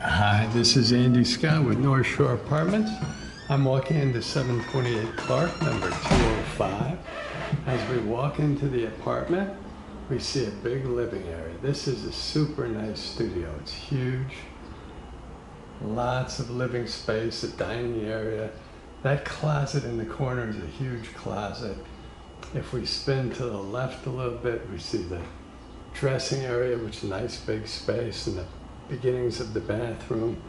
Hi, this is Andy Scott with North Shore Apartments. I'm walking into 728 Clark, number 205. As we walk into the apartment, we see a big living area. This is a super nice studio. It's huge. Lots of living space, a dining area. That closet in the corner is a huge closet. If we spin to the left a little bit, we see the dressing area, which is a nice big space, and the beginnings of the bathroom.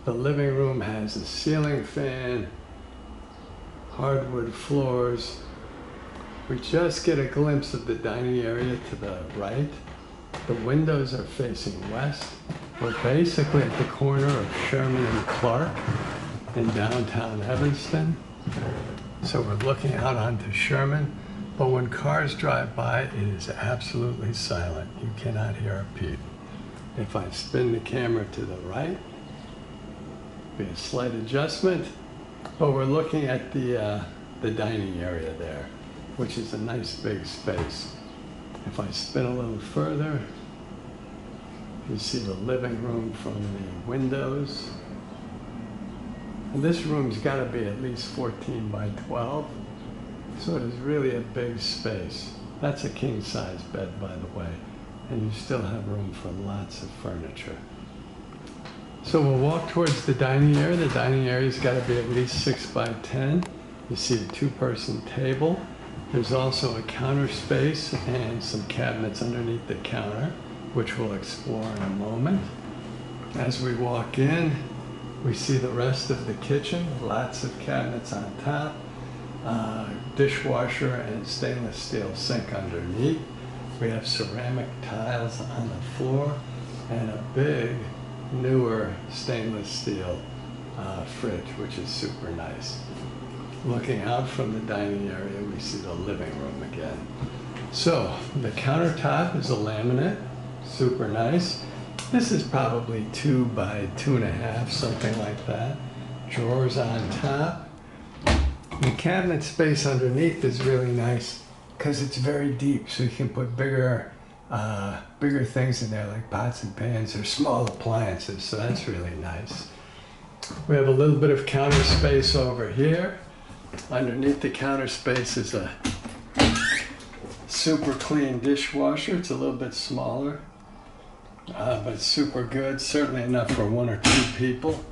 The living room has a ceiling fan, hardwood floors. We just get a glimpse of the dining area to the right. The windows are facing west. We're basically at the corner of Sherman and Clark in downtown Evanston. So we're looking out onto Sherman, but when cars drive by, it is absolutely silent. You cannot hear a peep. If I spin the camera to the right, be a slight adjustment, but we're looking at the dining area there, which is a nice big space. If I spin a little further, you see the living room from the windows. And this room's got to be at least 14 by 12, so it is really a big space. That's a king-size bed, by the way, and you still have room for lots of furniture. So we'll walk towards the dining area. The dining area's got to be at least 6 by 10. You see a two-person table. There's also a counter space and some cabinets underneath the counter, which we'll explore in a moment. As we walk in, we see the rest of the kitchen, lots of cabinets on top, dishwasher and stainless steel sink underneath. We have ceramic tiles on the floor and a big, newer stainless steel fridge, which is super nice. Looking out from the dining area, we see the living room again. So the countertop is a laminate, super nice. This is probably 2 by 2.5, something like that. Drawers on top. The cabinet space underneath is really nice because it's very deep, so you can put bigger things in there, like pots and pans or small appliances, so that's really nice. We have a little bit of counter space over here. Underneath the counter space is a super clean dishwasher. It's a little bit smaller, but super good, certainly enough for 1 or 2 people.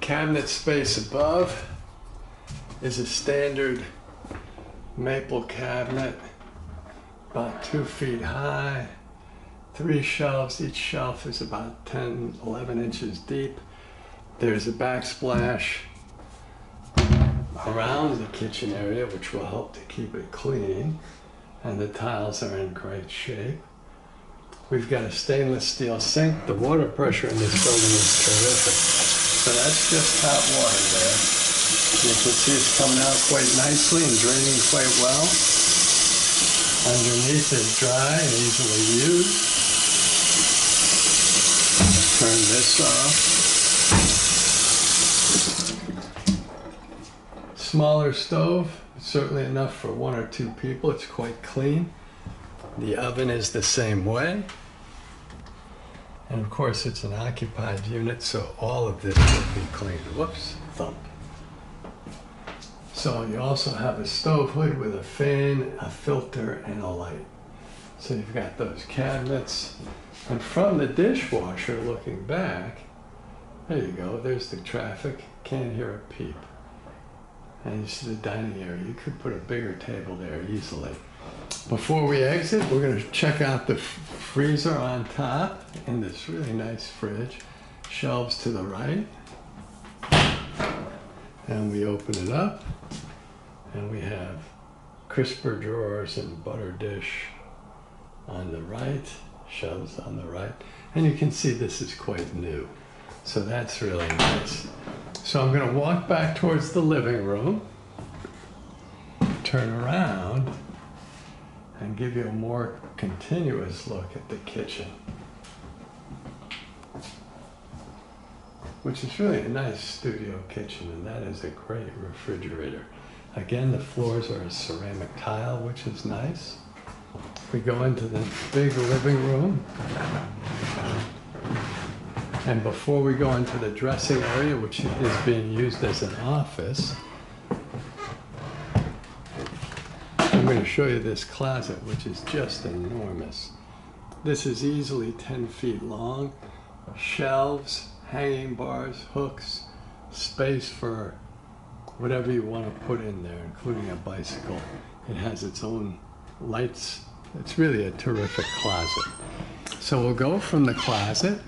Cabinet space above is a standard maple cabinet, about 2 feet high, 3 shelves. Each shelf is about 10, 11 inches deep. There's a backsplash around the kitchen area, which will help to keep it clean, and the tiles are in great shape. We've got a stainless steel sink. The water pressure in this building is terrific. So that's just hot water there. You can see it's coming out quite nicely and draining quite well. Underneath is dry and easily used. Turn this off. Smaller stove, certainly enough for 1 or 2 people. It's quite clean. The oven is the same way. And of course it's an occupied unit, so all of this will be cleaned. Whoops, thump. So you also have a stove hood with a fan, a filter, and a light. So you've got those cabinets. And from the dishwasher looking back, there you go, there's the traffic. Can't hear a peep. And you see the dining area. You could put a bigger table there easily. Before we exit, we're going to check out the freezer on top in this really nice fridge. Shelves to the right. And we open it up, and we have crisper drawers and butter dish on the right, shelves on the right. And you can see this is quite new. So that's really nice. So I'm going to walk back towards the living room, turn around, and give you a more continuous look at the kitchen, which is really a nice studio kitchen, and that is a great refrigerator. Again, the floors are a ceramic tile, which is nice. We go into the big living room. And before we go into the dressing area, which is being used as an office, I'm going to show you this closet, which is just enormous. This is easily 10 feet long. Shelves, hanging bars, hooks, space for whatever you want to put in there, including a bicycle. It has its own lights. It's really a terrific closet. So we'll go from the closet.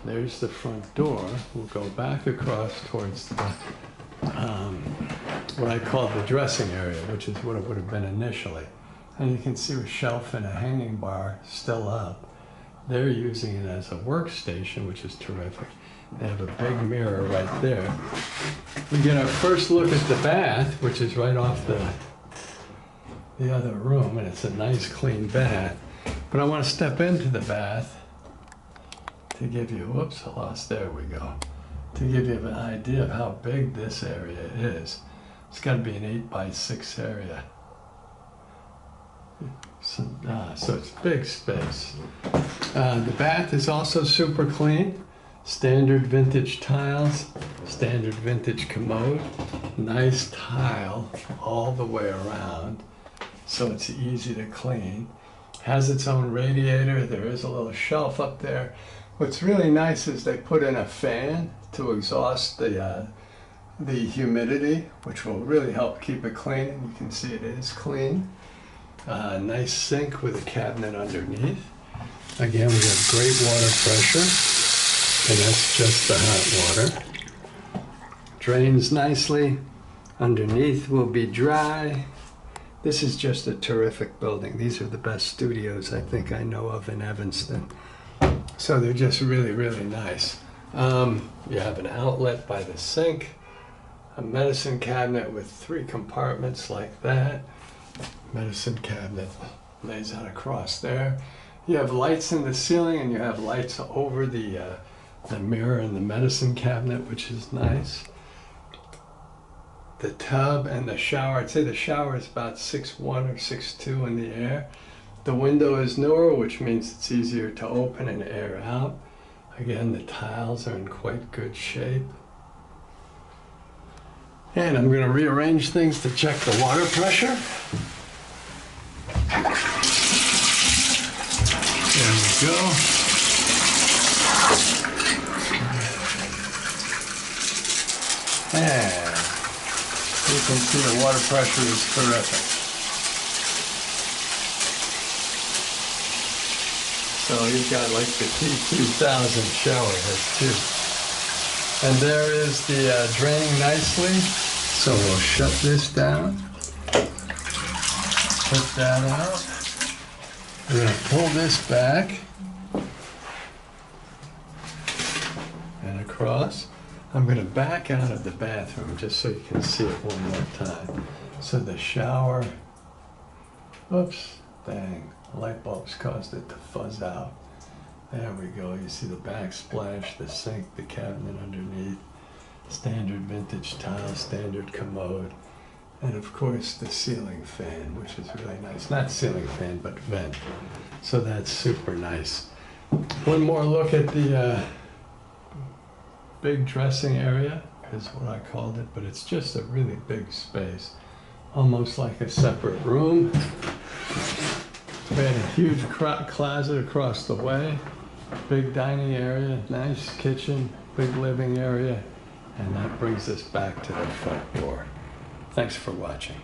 There's the front door. We'll go back across towards the, what I call the dressing area, which is what it would have been initially. And you can see a shelf and a hanging bar still up. They're using it as a workstation, which is terrific. They have a big mirror right there. We get our first look at the bath, which is right off the other room, and it's a nice clean bath. But I want to step into the bath to give you, whoops, I lost, there we go. To give you an idea of how big this area is. It's got to be an 8x6 area. So it's big space. The bath is also super clean. Standard vintage tiles, standard vintage commode, nice tile all the way around, so it's easy to clean. Has its own radiator. There is a little shelf up there. What's really nice is they put in a fan to exhaust the humidity, which will really help keep it clean. And you can see it is clean. Nice sink with a cabinet underneath. Again, we have great water pressure, and that's just the hot water. Drains nicely. Underneath will be dry. This is just a terrific building. These are the best studios I think I know of in Evanston. So they're just really, really nice. You have an outlet by the sink, a medicine cabinet with 3 compartments like that. Medicine cabinet lays out across there. You have lights in the ceiling, and you have lights over the mirror in the medicine cabinet, which is nice. The tub and the shower, I'd say the shower is about 6'1" or 6'2" in the air. The window is newer, which means it's easier to open and air out. Again, the tiles are in quite good shape. And I'm going to rearrange things to check the water pressure. There we go. And you can see the water pressure is terrific. So you've got like the T2000 shower head too. And there is the draining nicely. So we'll shut this down. Put that out. We're going to pull this back and across. I'm going to back out of the bathroom just so you can see it one more time. So the shower, oops, dang, the light bulbs caused it to fuzz out. There we go, you see the backsplash, the sink, the cabinet underneath, standard vintage tile, standard commode, and of course the ceiling fan, which is really nice. Not ceiling fan, but vent. So that's super nice. One more look at the big dressing area is what I called it, but it's just a really big space, almost like a separate room. We had a huge closet across the way, big dining area, nice kitchen, big living area, and that brings us back to the front door. Thanks for watching.